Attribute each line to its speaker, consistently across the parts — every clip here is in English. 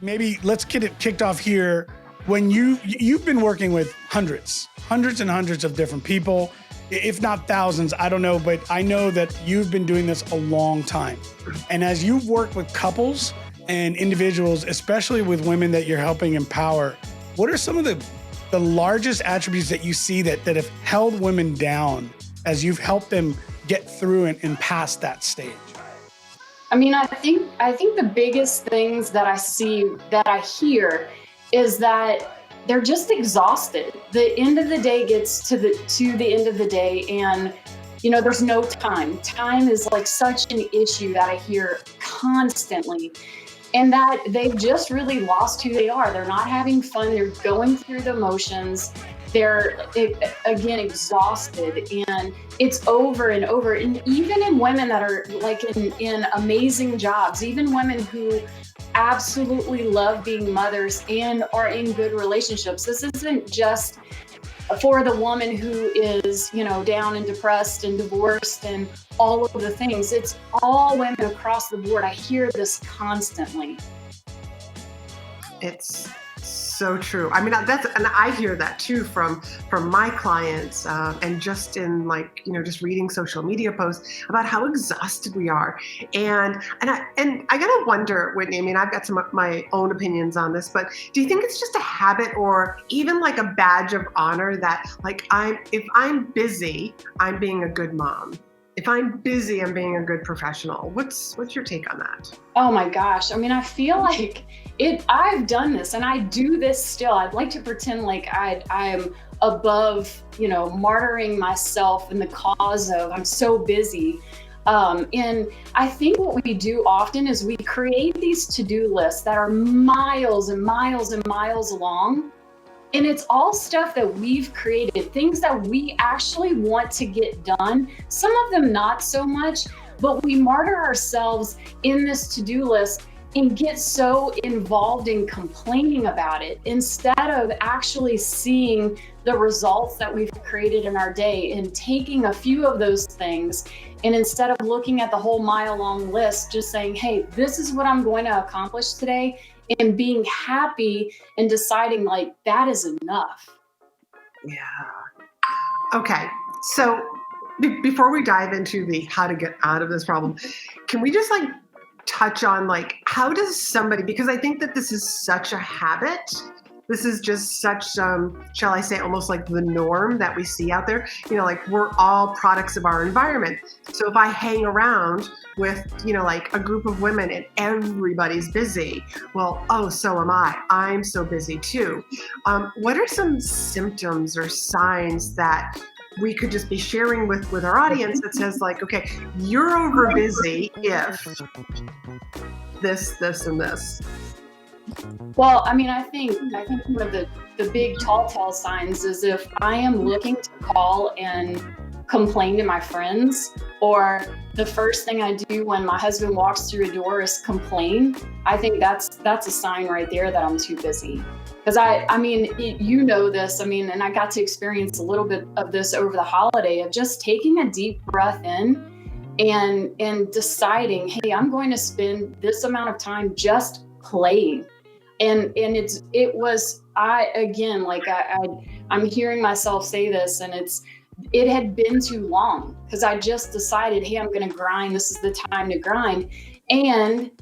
Speaker 1: maybe let's get it kicked off here. When you've been working with hundreds and hundreds of different people, if not thousands, I don't know, but I know that you've been doing this a long time. And as you've worked with couples and individuals, especially with women that you're helping empower, what are some of the largest attributes that you see that have held women down as you've helped them get through and past that stage?
Speaker 2: I mean, I think the biggest things that I see, that I hear, is that they're just exhausted. The end of the day gets to the end of the day, and there's no time. Time is like such an issue that I hear constantly, and that they've just really lost who they are. They're not having fun. They're going through the motions. They're again exhausted, and it's over and over. And even in women that are like in amazing jobs, even women who absolutely love being mothers and are in good relationships. This isn't just for the woman who is, down and depressed and divorced and all of the things. It's all women across the board. I hear this constantly.
Speaker 3: It's so true. I mean, and I hear that too from my clients, and just in just reading social media posts about how exhausted we are. And I gotta wonder, Whitney, I mean, I've got some of my own opinions on this, but do you think it's just a habit or even like a badge of honor that if I'm busy, I'm being a good mom? If I'm busy, I'm being a good professional. What's your take on that?
Speaker 2: Oh my gosh. I mean, I feel like I've done this and I do this still. I'd like to pretend like I'm above, martyring myself in the cause of I'm so busy. And I think what we do often is we create these to-do lists that are miles and miles and miles long. And it's all stuff that we've created, things that we actually want to get done. Some of them not so much, but we martyr ourselves in this to-do list and get so involved in complaining about it instead of actually seeing the results that we've created in our day and taking a few of those things. And instead of looking at the whole mile-long list, just saying, hey, this is what I'm going to accomplish today, and being happy and deciding like that is enough.
Speaker 3: Yeah. Okay. So before we dive into the how to get out of this problem, can we just touch on how does somebody, because I think that this is such a habit. This is just such, shall I say, almost like the norm that we see out there. We're all products of our environment. So if I hang around with, a group of women and everybody's busy, well, oh, so am I. I'm so busy too. What are some symptoms or signs that we could just be sharing with our audience that says okay, you're over busy if this, and this?
Speaker 2: Well, I mean, I think one of the big telltale signs is if I am looking to call and complain to my friends, or the first thing I do when my husband walks through a door is complain. I think that's a sign right there that I'm too busy. Because I mean, this, I mean, and I got to experience a little bit of this over the holiday of just taking a deep breath in and deciding, hey, I'm going to spend this amount of time just playing. And I'm hearing myself say this, and it had been too long because I just decided, hey, I'm going to grind. This is the time to grind. And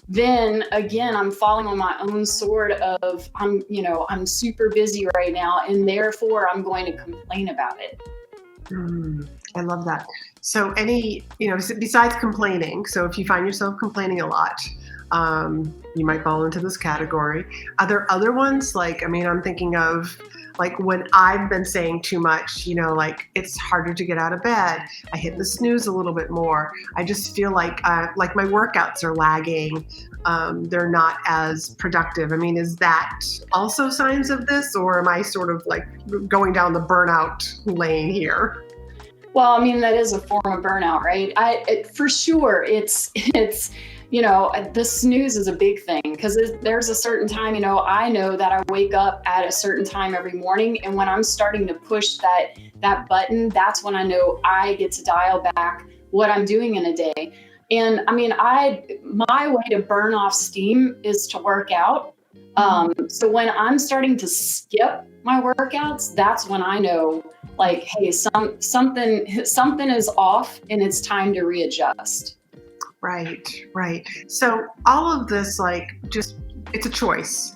Speaker 2: then again, I'm falling on my own sword of I'm super busy right now, and therefore I'm going to complain about it.
Speaker 3: I love that. So besides complaining, so if you find yourself complaining a lot, you might fall into this category. Are there other ones? I'm thinking of when I've been saying too much, it's harder to get out of bed. I hit the snooze a little bit more. I just feel like my workouts are lagging. They're not as productive. I mean, is that also signs of this, or am I sort of going down the burnout lane here?
Speaker 2: Well, I mean, that is a form of burnout, right? For sure, it's the snooze is a big thing because there's a certain time, I know that I wake up at a certain time every morning. And when I'm starting to push that button, that's when I know I get to dial back what I'm doing in a day. And I mean, my way to burn off steam is to work out. So when I'm starting to skip my workouts, that's when I know, like, hey, something is off and it's time to readjust.
Speaker 3: Right. So all of this, like, just, it's a choice.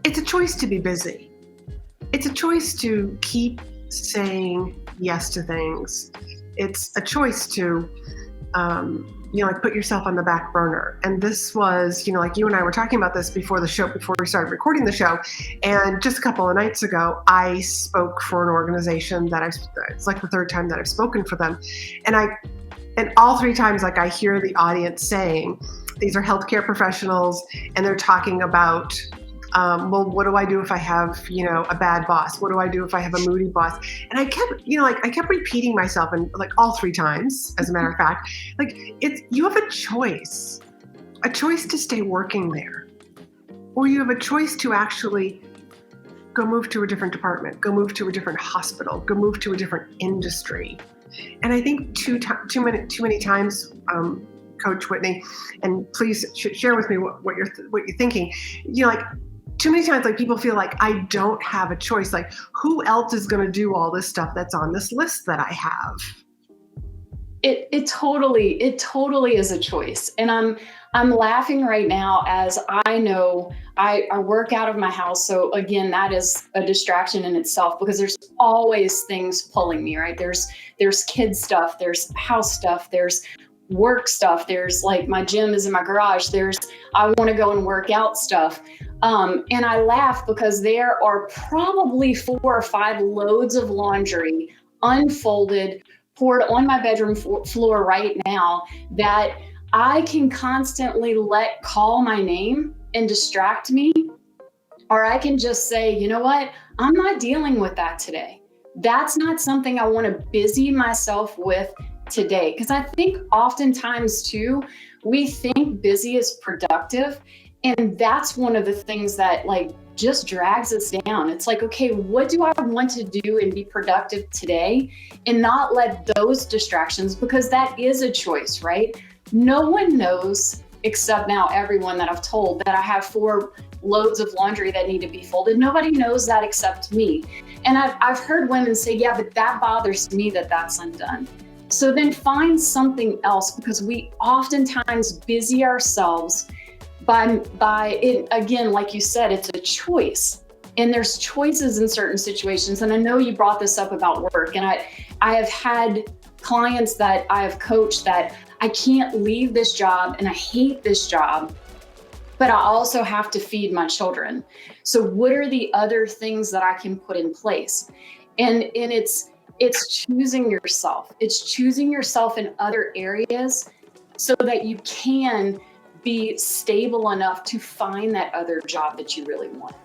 Speaker 3: It's a choice to be busy. It's a choice to keep saying yes to things. It's a choice to, like, put yourself on the back burner. And this was, like, you and I were talking about this before the show, before we started recording the show. And just a couple of nights ago, I spoke for an organization that it's like the third time that I've spoken for them. And all three times, like, I hear the audience saying, these are healthcare professionals, and they're talking about, well, what do I do if I have, a bad boss? What do I do if I have a moody boss? And I kept repeating myself, and like all three times, as a matter of fact, like, you have a choice to stay working there, or you have a choice to actually go move to a different department, go move to a different hospital, go move to a different industry. And I think too many times, Coach Whitney, and please share with me what you're thinking. Like, too many times, like, people feel like I don't have a choice. Like, who else is going to do all this stuff that's on this list that I have?
Speaker 2: It totally is a choice. And I'm laughing right now as I know I work out of my house. So again, that is a distraction in itself, because there's always things pulling me, right? There's kid stuff, there's house stuff, there's work stuff, there's, like, my gym is in my garage, there's I want to go and work out stuff. And I laugh because there are probably 4 or 5 loads of laundry unfolded, poured on my bedroom floor right now that I can constantly let call my name and distract me. Or I can just say, you know what? I'm not dealing with that today. That's not something I want to busy myself with today. Because I think oftentimes too, we think busy is productive. And that's one of the things that, like, just drags us down. It's like, okay, what do I want to do and be productive today, and not let those distractions, because that is a choice, right? No one knows, except now everyone that I've told, that I have 4 loads of laundry that need to be folded. Nobody knows that except me. And I've heard women say, yeah, but that bothers me that's undone. So then find something else, because we oftentimes busy ourselves by it. Again, like you said, it's a choice, and there's choices in certain situations. And I know you brought this up about work, and I have had clients that I have coached that I can't leave this job and I hate this job, but I also have to feed my children. So what are the other things that I can put in place? And it's choosing yourself. It's choosing yourself in other areas so that you can be stable enough to find that other job that you really want.